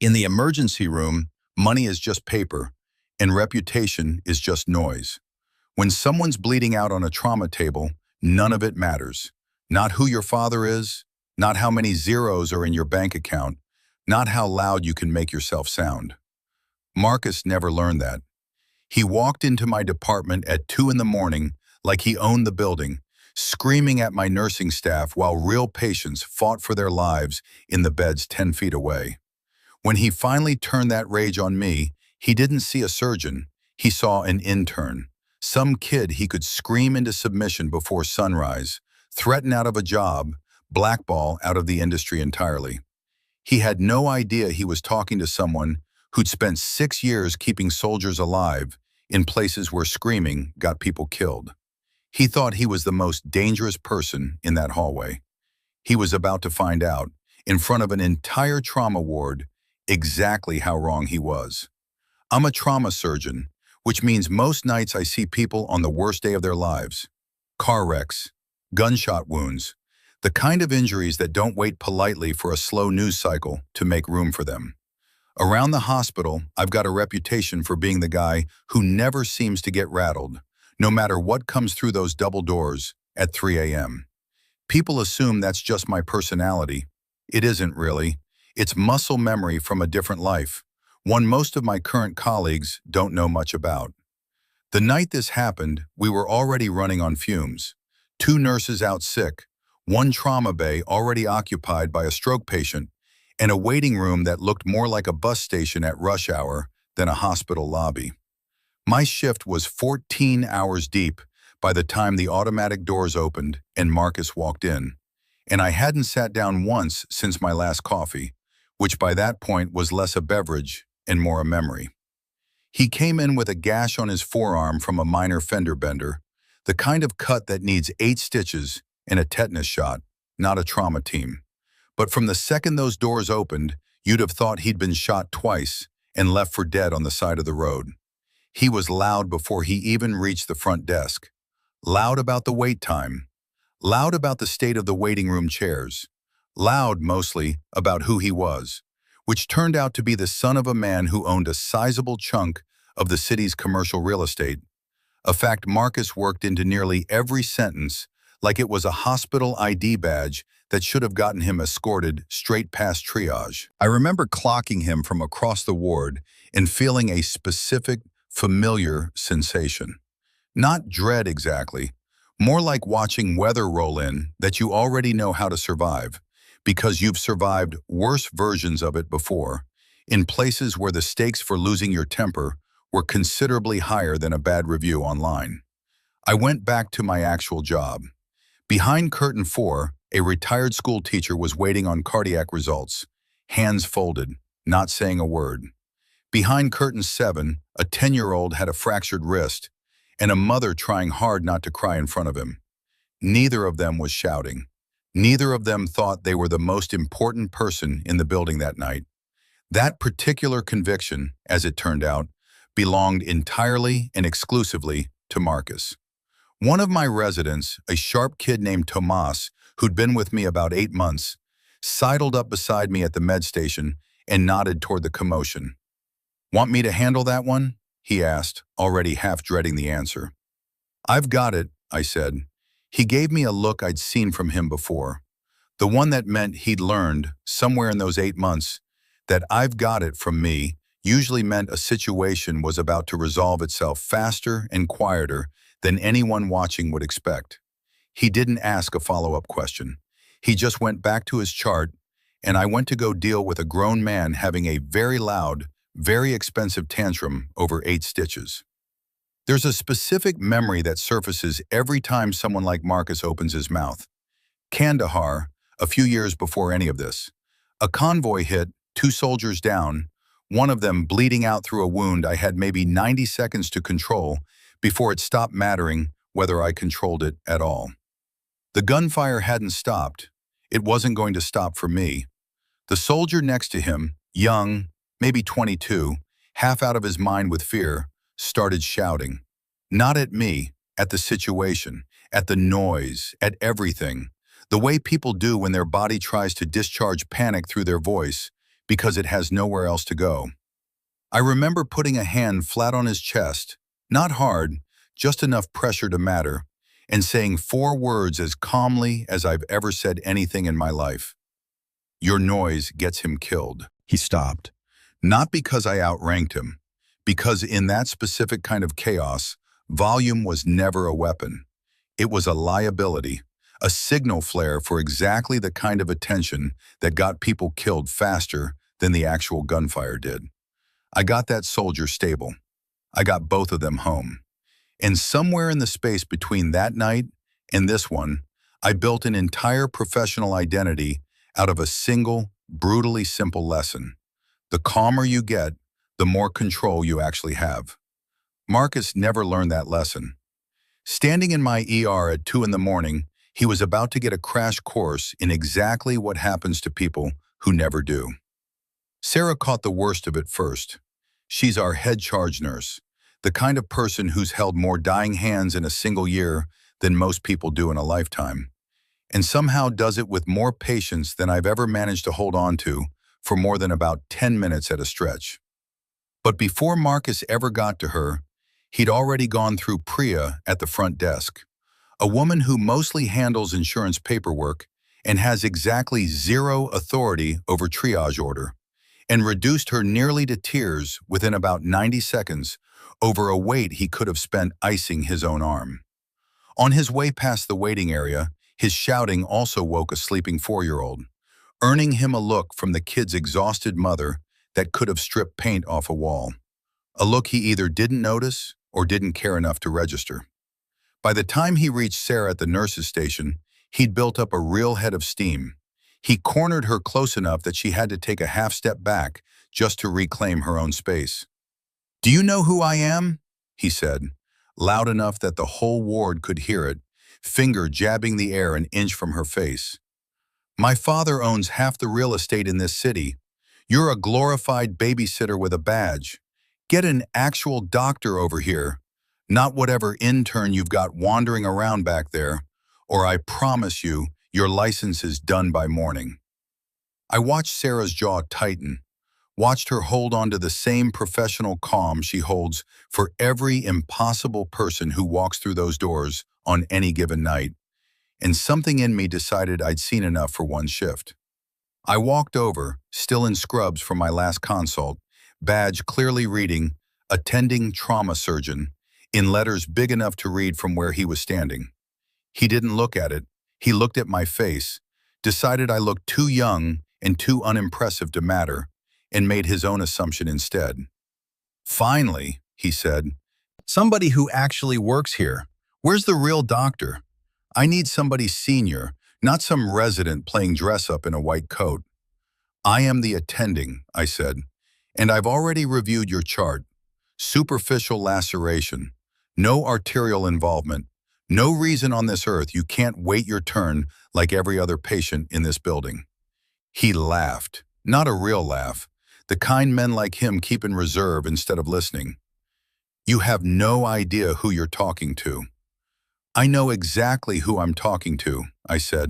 In the emergency room, money is just paper, and reputation is just noise. When someone's bleeding out on a trauma table, none of it matters. Not who your father is, not how many zeros are in your bank account, not how loud you can make yourself sound. Marcus never learned that. He walked into my department at 2 in the morning like he owned the building, screaming at my nursing staff while real patients fought for their lives in the beds 10 feet away. When he finally turned that rage on me, he didn't see a surgeon, he saw an intern. Some kid he could scream into submission before sunrise, threaten out of a job, blackball out of the industry entirely. He had no idea he was talking to someone who'd spent 6 years keeping soldiers alive in places where screaming got people killed. He thought he was the most dangerous person in that hallway. He was about to find out, in front of an entire trauma ward, exactly how wrong he was. I'm a trauma surgeon, which means most nights I see people on the worst day of their lives. Car wrecks, gunshot wounds, the kind of injuries that don't wait politely for a slow news cycle to make room for them. Around the hospital, I've got a reputation for being the guy who never seems to get rattled, no matter what comes through those double doors at 3 a.m. People assume that's just my personality. It isn't really. It's muscle memory from a different life, one most of my current colleagues don't know much about. The night this happened, we were already running on fumes. 2 nurses out sick, 1 trauma bay already occupied by a stroke patient, and a waiting room that looked more like a bus station at rush hour than a hospital lobby. My shift was 14 hours deep by the time the automatic doors opened and Marcus walked in, and I hadn't sat down once since my last coffee, which by that point was less a beverage and more a memory. He came in with a gash on his forearm from a minor fender bender, the kind of cut that needs 8 stitches and a tetanus shot, not a trauma team. But from the second those doors opened, you'd have thought he'd been shot twice and left for dead on the side of the road. He was loud before he even reached the front desk. Loud about the wait time. Loud about the state of the waiting room chairs. Loud, mostly, about who he was, which turned out to be the son of a man who owned a sizable chunk of the city's commercial real estate, a fact Marcus worked into nearly every sentence like it was a hospital ID badge that should have gotten him escorted straight past triage. I remember clocking him from across the ward and feeling a specific, familiar sensation. Not dread exactly, more like watching weather roll in that you already know how to survive, because you've survived worse versions of it before, in places where the stakes for losing your temper were considerably higher than a bad review online. I went back to my actual job. Behind curtain 4, a retired school teacher was waiting on cardiac results, hands folded, not saying a word. Behind curtain 7, a 10-year-old had a fractured wrist, and a mother trying hard not to cry in front of him. Neither of them was shouting. Neither of them thought they were the most important person in the building that night. That particular conviction, as it turned out, belonged entirely and exclusively to Marcus. One of my residents, a sharp kid named Tomas, who'd been with me about 8 months, sidled up beside me at the med station and nodded toward the commotion. "Want me to handle that one?" he asked, already half dreading the answer. "I've got it," I said. He gave me a look I'd seen from him before, the one that meant he'd learned, somewhere in those 8 months, that "I've got it" from me usually meant a situation was about to resolve itself faster and quieter than anyone watching would expect. He didn't ask a follow-up question. He just went back to his chart, and I went to go deal with a grown man having a very loud, very expensive tantrum over 8 stitches. There's a specific memory that surfaces every time someone like Marcus opens his mouth. Kandahar, a few years before any of this. A convoy hit, 2 soldiers down, one of them bleeding out through a wound I had maybe 90 seconds to control before it stopped mattering whether I controlled it at all. The gunfire hadn't stopped. It wasn't going to stop for me. The soldier next to him, young, maybe 22, half out of his mind with fear, started shouting. Not at me, at the situation, at the noise, at everything. The way people do when their body tries to discharge panic through their voice, because it has nowhere else to go. I remember putting a hand flat on his chest, not hard, just enough pressure to matter, and saying 4 words as calmly as I've ever said anything in my life. Your noise gets him killed. He stopped. Not because I outranked him, because in that specific kind of chaos, volume was never a weapon. It was a liability, a signal flare for exactly the kind of attention that got people killed faster than the actual gunfire did. I got that soldier stable. I got both of them home. And somewhere in the space between that night and this one, I built an entire professional identity out of a single, brutally simple lesson. The calmer you get, the more control you actually have. Marcus never learned that lesson. Standing in my ER at 2 in the morning, he was about to get a crash course in exactly what happens to people who never do. Sarah caught the worst of it first. She's our head charge nurse, the kind of person who's held more dying hands in a single year than most people do in a lifetime, and somehow does it with more patience than I've ever managed to hold on to for more than about 10 minutes at a stretch. But before Marcus ever got to her, he'd already gone through Priya at the front desk, a woman who mostly handles insurance paperwork and has exactly zero authority over triage order, and reduced her nearly to tears within about 90 seconds over a weight he could have spent icing his own arm. On his way past the waiting area, his shouting also woke a sleeping 4-year-old, earning him a look from the kid's exhausted mother that could have stripped paint off a wall. A look he either didn't notice or didn't care enough to register. By the time he reached Sarah at the nurse's station, he'd built up a real head of steam. He cornered her close enough that she had to take a half step back just to reclaim her own space. "Do you know who I am?" he said, loud enough that the whole ward could hear it, finger jabbing the air an inch from her face. "My father owns half the real estate in this city. You're a glorified babysitter with a badge. Get an actual doctor over here, not whatever intern you've got wandering around back there, or I promise you, your license is done by morning." I watched Sarah's jaw tighten, watched her hold on to the same professional calm she holds for every impossible person who walks through those doors on any given night, and something in me decided I'd seen enough for one shift. I walked over, still in scrubs from my last consult, badge clearly reading, "Attending trauma surgeon," in letters big enough to read from where he was standing. He didn't look at it. He looked at my face, decided I looked too young and too unimpressive to matter, and made his own assumption instead. "Finally," he said, "somebody who actually works here. Where's the real doctor? I need somebody senior, not some resident playing dress-up in a white coat." "I am the attending," I said, "and I've already reviewed your chart. Superficial laceration, no arterial involvement, no reason on this earth you can't wait your turn like every other patient in this building." He laughed, not a real laugh, the kind men like him keep in reserve instead of listening. "You have no idea who you're talking to." "I know exactly who I'm talking to," I said.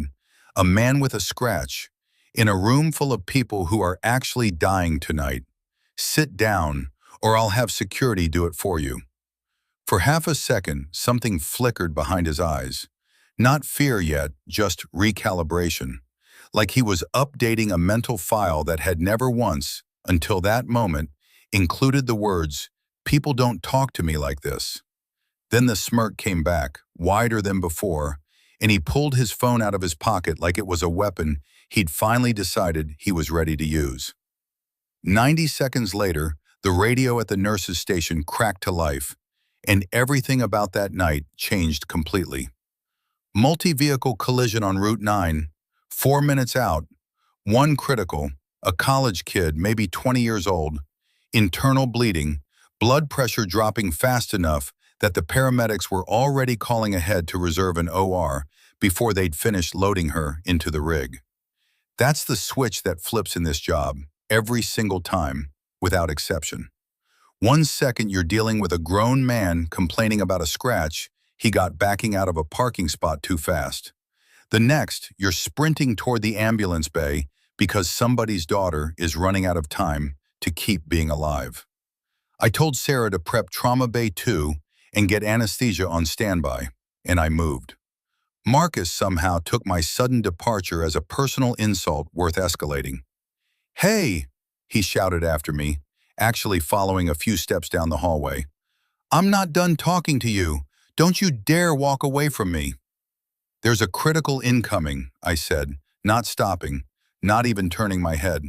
"A man with a scratch, in a room full of people who are actually dying tonight. Sit down, or I'll have security do it for you." For half a second, something flickered behind his eyes. Not fear yet, just recalibration. Like he was updating a mental file that had never once, until that moment, included the words, "People don't talk to me like this." Then the smirk came back, wider than before, and he pulled his phone out of his pocket like it was a weapon he'd finally decided he was ready to use. 90 seconds later, the radio at the nurse's station cracked to life, and everything about that night changed completely. Multi-vehicle collision on Route 9, 4 minutes out, one critical, a college kid, maybe 20 years old, internal bleeding, blood pressure dropping fast enough that the paramedics were already calling ahead to reserve an OR before they'd finished loading her into the rig. That's the switch that flips in this job, every single time, without exception. 1 second you're dealing with a grown man complaining about a scratch he got backing out of a parking spot too fast. The next, you're sprinting toward the ambulance bay because somebody's daughter is running out of time to keep being alive. I told Sarah to prep Trauma Bay 2 and get anesthesia on standby, and I moved. Marcus somehow took my sudden departure as a personal insult worth escalating. "Hey," he shouted after me, actually following a few steps down the hallway. "I'm not done talking to you. Don't you dare walk away from me." "There's a critical incoming," I said, not stopping, not even turning my head.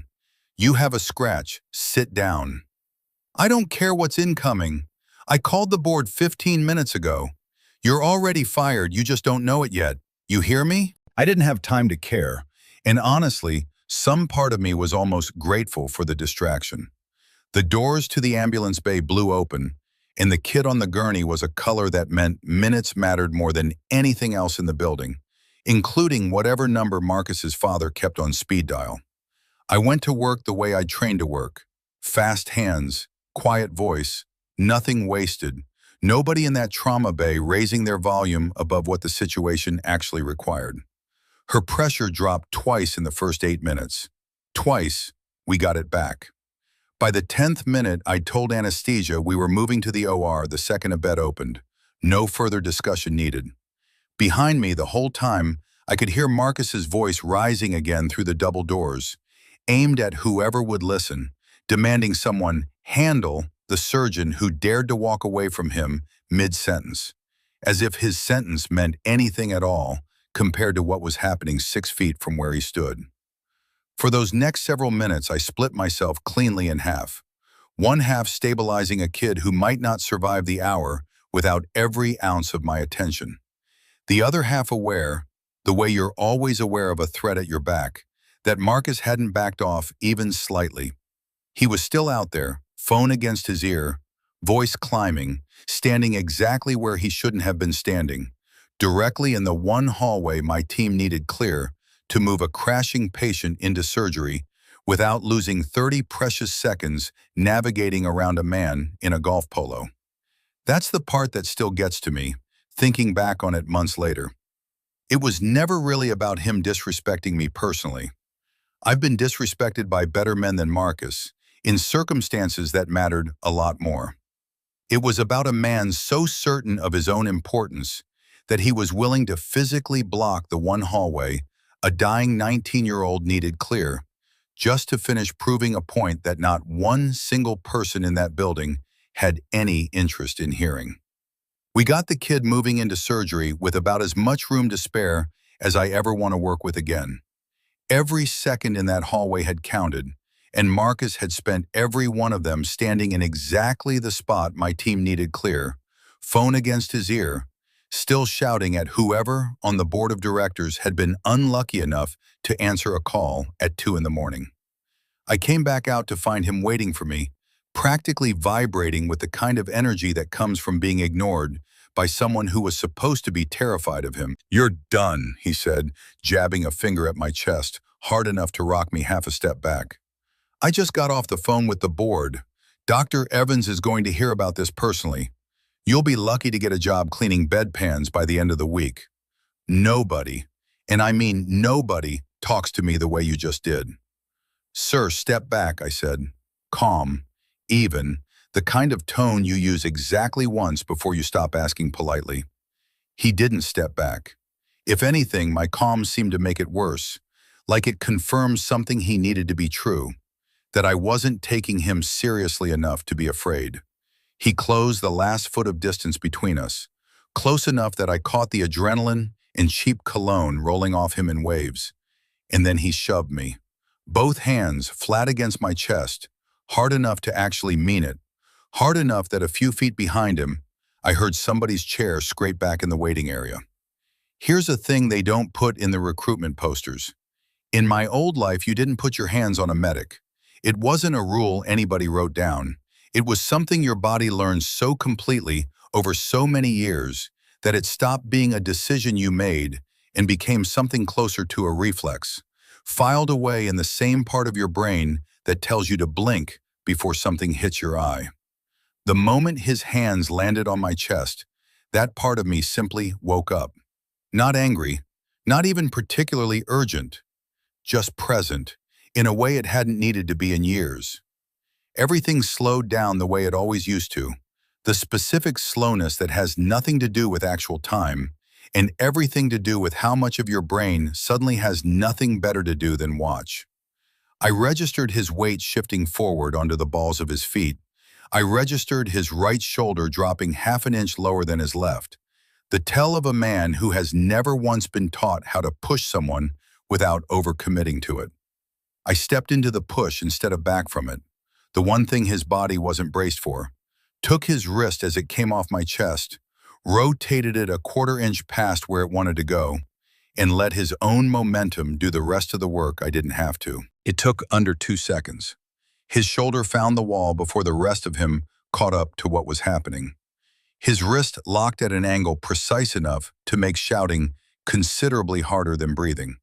"You have a scratch. Sit down." "I don't care what's incoming. I called the board 15 minutes ago. You're already fired, you just don't know it yet. You hear me?" I didn't have time to care, and honestly, some part of me was almost grateful for the distraction. The doors to the ambulance bay blew open, and the kid on the gurney was a color that meant minutes mattered more than anything else in the building, including whatever number Marcus's father kept on speed dial. I went to work the way I'd trained to work. Fast hands, quiet voice, nothing wasted. Nobody in that trauma bay raising their volume above what the situation actually required. Her pressure dropped twice in the first 8 minutes. Twice, we got it back. By the 10th minute, I told anesthesia we were moving to the OR the second a bed opened. No further discussion needed. Behind me the whole time, I could hear Marcus's voice rising again through the double doors, aimed at whoever would listen, demanding someone handle the surgeon who dared to walk away from him mid-sentence, as if his sentence meant anything at all compared to what was happening 6 feet from where he stood. For those next several minutes, I split myself cleanly in half. One half stabilizing a kid who might not survive the hour without every ounce of my attention. The other half aware, the way you're always aware of a threat at your back, that Marcus hadn't backed off even slightly. He was still out there, phone against his ear, voice climbing, standing exactly where he shouldn't have been standing, directly in the one hallway my team needed clear to move a crashing patient into surgery without losing 30 precious seconds navigating around a man in a golf polo. That's the part that still gets to me, thinking back on it months later. It was never really about him disrespecting me personally. I've been disrespected by better men than Marcus, in circumstances that mattered a lot more. It was about a man so certain of his own importance that he was willing to physically block the one hallway a dying 19-year-old needed clear, just to finish proving a point that not one single person in that building had any interest in hearing. We got the kid moving into surgery with about as much room to spare as I ever want to work with again. Every second in that hallway had counted, and Marcus had spent every one of them standing in exactly the spot my team needed clear, phone against his ear, still shouting at whoever on the board of directors had been unlucky enough to answer a call at 2 in the morning. I came back out to find him waiting for me, practically vibrating with the kind of energy that comes from being ignored by someone who was supposed to be terrified of him. "You're done," he said, jabbing a finger at my chest, hard enough to rock me half a step back. "I just got off the phone with the board. Dr. Evans is going to hear about this personally. You'll be lucky to get a job cleaning bedpans by the end of the week. Nobody, and I mean nobody, talks to me the way you just did." "Sir, step back," I said. Calm, even, the kind of tone you use exactly once before you stop asking politely. He didn't step back. If anything, my calm seemed to make it worse, like it confirmed something he needed to be true, that I wasn't taking him seriously enough to be afraid. He closed the last foot of distance between us, close enough that I caught the adrenaline and cheap cologne rolling off him in waves. And then he shoved me, both hands flat against my chest, hard enough to actually mean it, hard enough that a few feet behind him, I heard somebody's chair scrape back in the waiting area. Here's a thing they don't put in the recruitment posters. In my old life, you didn't put your hands on a medic. It wasn't a rule anybody wrote down. It was something your body learned so completely over so many years that it stopped being a decision you made and became something closer to a reflex, filed away in the same part of your brain that tells you to blink before something hits your eye. The moment his hands landed on my chest, that part of me simply woke up. Not angry, not even particularly urgent, just present, in a way it hadn't needed to be in years. Everything slowed down the way it always used to, the specific slowness that has nothing to do with actual time, and everything to do with how much of your brain suddenly has nothing better to do than watch. I registered his weight shifting forward onto the balls of his feet. I registered his right shoulder dropping half an inch lower than his left, the tell of a man who has never once been taught how to push someone without overcommitting to it. I stepped into the push instead of back from it, the one thing his body wasn't braced for, took his wrist as it came off my chest, rotated it a quarter-inch past where it wanted to go, and let his own momentum do the rest of the work I didn't have to. It took under 2 seconds. His shoulder found the wall before the rest of him caught up to what was happening. His wrist locked at an angle precise enough to make shouting considerably harder than breathing.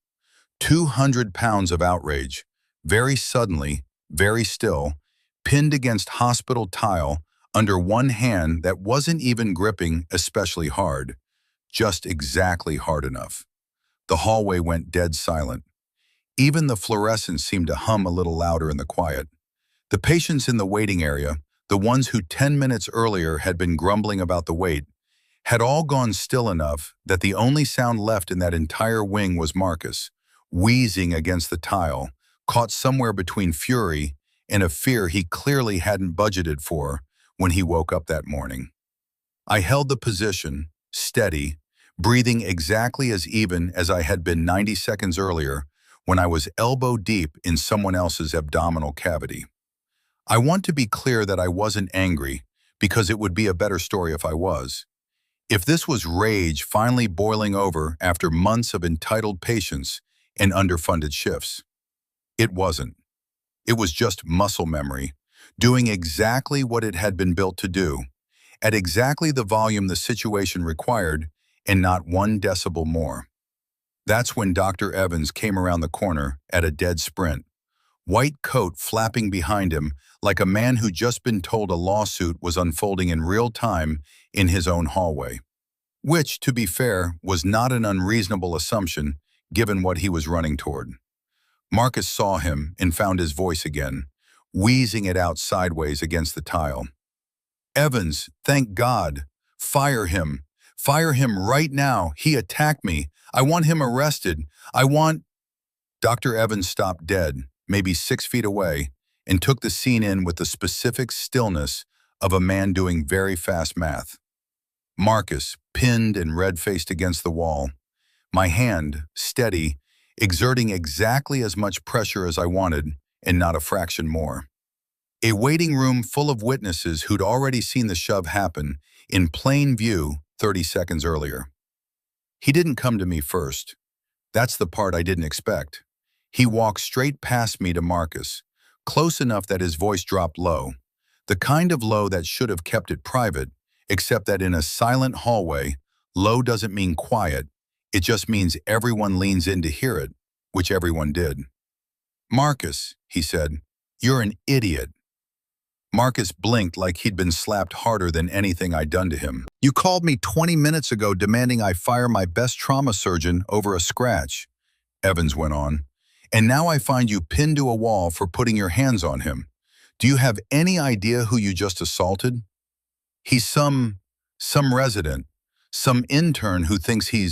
200 pounds of outrage, very suddenly, very still, pinned against hospital tile under one hand that wasn't even gripping especially hard, just exactly hard enough. The hallway went dead silent. Even the fluorescents seemed to hum a little louder in the quiet. The patients in the waiting area, the ones who 10 minutes earlier had been grumbling about the wait, had all gone still enough that the only sound left in that entire wing was Marcus, wheezing against the tile, caught somewhere between fury and a fear he clearly hadn't budgeted for when he woke up that morning. I held the position, steady, breathing exactly as even as I had been 90 seconds earlier when I was elbow deep in someone else's abdominal cavity. I want to be clear that I wasn't angry, because it would be a better story if I was. If this was rage finally boiling over after months of entitled patience and underfunded shifts. It wasn't. It was just muscle memory, doing exactly what it had been built to do, at exactly the volume the situation required, and not 1 decibel more. That's when Dr. Evans came around the corner at a dead sprint, white coat flapping behind him like a man who'd just been told a lawsuit was unfolding in real time in his own hallway. Which, to be fair, was not an unreasonable assumption given what he was running toward. Marcus saw him and found his voice again, wheezing it out sideways against the tile. "Evans, thank God. Fire him. Fire him right now. He attacked me. I want him arrested. I want—" Dr. Evans stopped dead, maybe 6 feet away, and took the scene in with the specific stillness of a man doing very fast math. Marcus, pinned and red-faced against the wall. My hand, steady, exerting exactly as much pressure as I wanted, and not a fraction more. A waiting room full of witnesses who'd already seen the shove happen in plain view 30 seconds earlier. He didn't come to me first. That's the part I didn't expect. He walked straight past me to Marcus, close enough that his voice dropped low, the kind of low that should have kept it private, except that in a silent hallway, low doesn't mean quiet, it just means everyone leans in to hear it, which everyone did. "Marcus," he said, "you're an idiot." Marcus blinked like he'd been slapped harder than anything I'd done to him. "You called me 20 minutes ago demanding I fire my best trauma surgeon over a scratch," Evans went on. "And now I find you pinned to a wall for putting your hands on him. Do you have any idea who you just assaulted? He's some resident, some intern who thinks he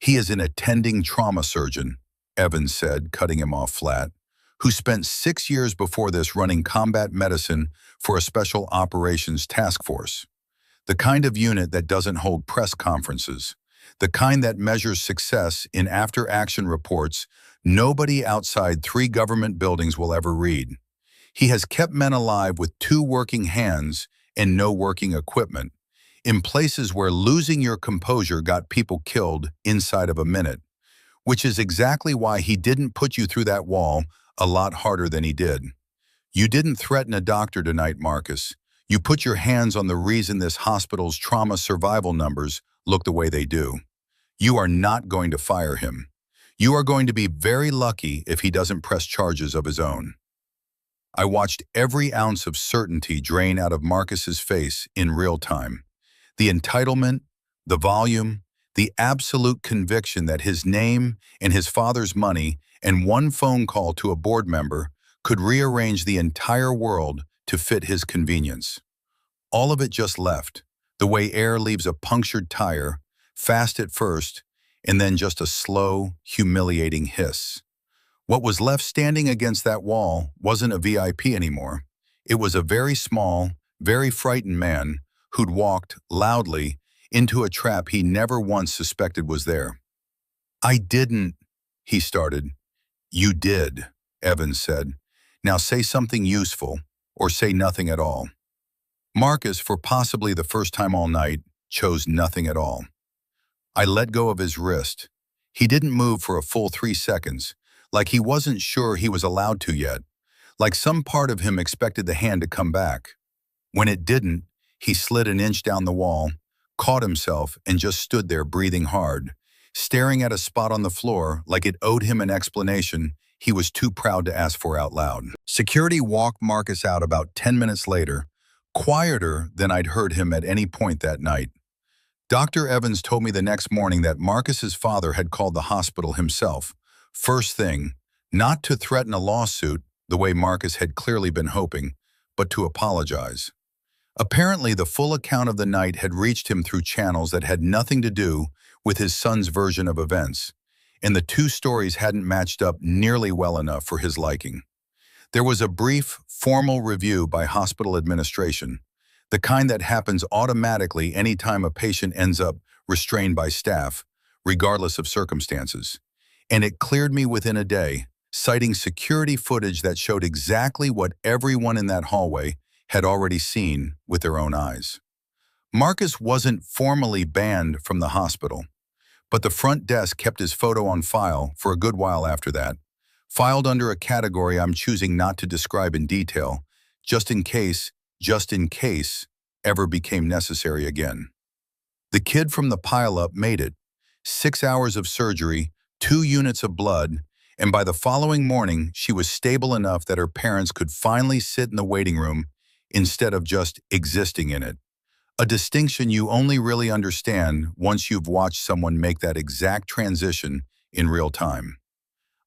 is an attending trauma surgeon," Evans said, cutting him off flat, "who spent 6 years before this running combat medicine for a special operations task force. The kind of unit that doesn't hold press conferences, the kind that measures success in after-action reports nobody outside 3 government buildings will ever read. He has kept men alive with 2 working hands and no working equipment, in places where losing your composure got people killed inside of a minute, which is exactly why he didn't put you through that wall a lot harder than he did. You didn't threaten a doctor tonight, Marcus. You put your hands on the reason this hospital's trauma survival numbers look the way they do. You are not going to fire him. You are going to be very lucky if he doesn't press charges of his own." I watched every ounce of certainty drain out of Marcus's face in real time. The entitlement, the volume, The absolute conviction that his name and his father's money and one phone call to a board member could rearrange the entire world to fit his convenience. All of it just left, the way air leaves a punctured tire, fast at first, and then just a slow, humiliating hiss. What was left standing against that wall wasn't a VIP anymore. It was a very small, very frightened man who'd walked, loudly, into a trap he never once suspected was there. "I didn't," he started. "You did," Evans said. "Now say something useful, or say nothing at all." Marcus, for possibly the first time all night, chose nothing at all. I let go of his wrist. He didn't move for a full 3 seconds, like he wasn't sure he was allowed to yet, like some part of him expected the hand to come back. When it didn't, he slid an inch down the wall, caught himself, and just stood there breathing hard, staring at a spot on the floor like it owed him an explanation he was too proud to ask for out loud. Security walked Marcus out about 10 minutes later, quieter than I'd heard him at any point that night. Dr. Evans told me the next morning that Marcus's father had called the hospital himself, first thing, not to threaten a lawsuit the way Marcus had clearly been hoping, but to apologize. Apparently, the full account of the night had reached him through channels that had nothing to do with his son's version of events, and the two stories hadn't matched up nearly well enough for his liking. There was a brief, formal review by hospital administration, the kind that happens automatically anytime a patient ends up restrained by staff, regardless of circumstances. And it cleared me within a day, citing security footage that showed exactly what everyone in that hallway had already seen with their own eyes. Marcus wasn't formally banned from the hospital, but the front desk kept his photo on file for a good while after that, filed under a category I'm choosing not to describe in detail, just in case, ever became necessary again. The kid from the pileup made it. 6 hours of surgery, 2 units of blood, and by the following morning, she was stable enough that her parents could finally sit in the waiting room instead of just existing in it. A distinction you only really understand once you've watched someone make that exact transition in real time.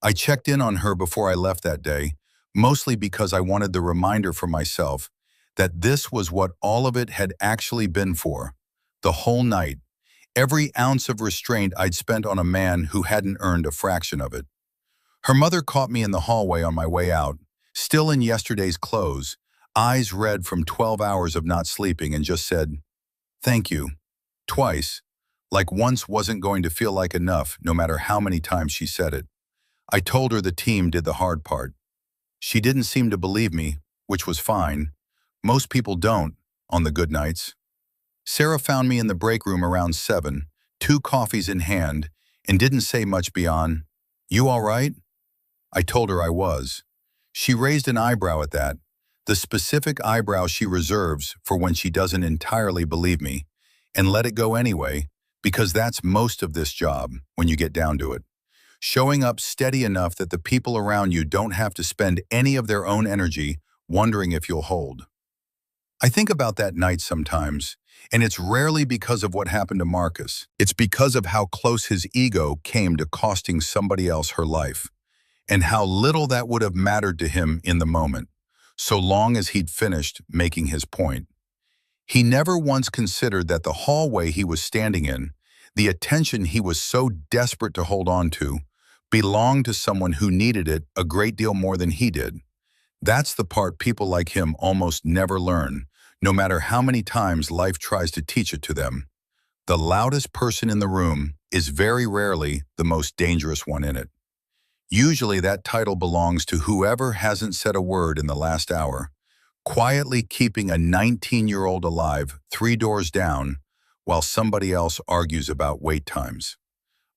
I checked in on her before I left that day, mostly because I wanted the reminder for myself that this was what all of it had actually been for. The whole night, every ounce of restraint I'd spent on a man who hadn't earned a fraction of it. Her mother caught me in the hallway on my way out, still in yesterday's clothes, eyes red from 12 hours of not sleeping, and just said, "Thank you," twice, like once wasn't going to feel like enough no matter how many times she said it. I told her the team did the hard part. She didn't seem to believe me, which was fine. Most people don't, on the good nights. Sarah found me in the break room around 7, 2 coffees in hand, and didn't say much beyond, "You all right?" I told her I was. She raised an eyebrow at that, the specific eyebrow she reserves for when she doesn't entirely believe me, and let it go anyway, because that's most of this job when you get down to it. Showing up steady enough that the people around you don't have to spend any of their own energy wondering if you'll hold. I think about that night sometimes, and it's rarely because of what happened to Marcus. It's because of how close his ego came to costing somebody else her life, and how little that would have mattered to him in the moment, so long as he'd finished making his point. He never once considered that the hallway he was standing in, the attention he was so desperate to hold on to, belonged to someone who needed it a great deal more than he did. That's the part people like him almost never learn, no matter how many times life tries to teach it to them. The loudest person in the room is very rarely the most dangerous one in it. Usually that title belongs to whoever hasn't said a word in the last hour, quietly keeping a 19-year-old alive 3 doors down while somebody else argues about wait times.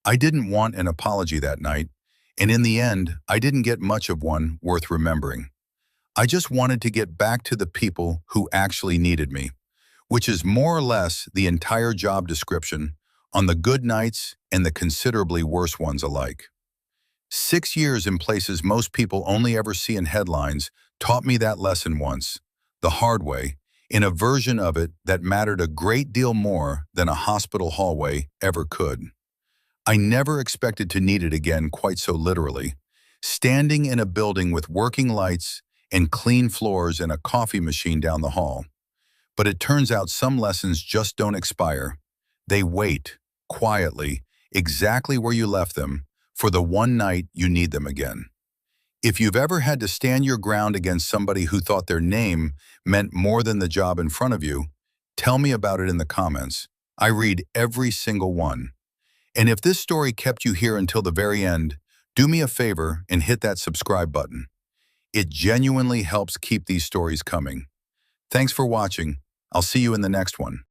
I didn't want an apology that night, and in the end, I didn't get much of one worth remembering. I just wanted to get back to the people who actually needed me, which is more or less the entire job description on the good nights and the considerably worse ones alike. 6 years in places most people only ever see in headlines taught me that lesson once, the hard way, in a version of it that mattered a great deal more than a hospital hallway ever could. I never expected to need it again quite so literally. Standing in a building with working lights and clean floors and a coffee machine down the hall. But it turns out some lessons just don't expire. They wait, quietly, exactly where you left them, for the one night you need them again. If you've ever had to stand your ground against somebody who thought their name meant more than the job in front of you, tell me about it in the comments. I read every single one. And if this story kept you here until the very end, do me a favor and hit that subscribe button. It genuinely helps keep these stories coming. Thanks for watching. I'll see you in the next one.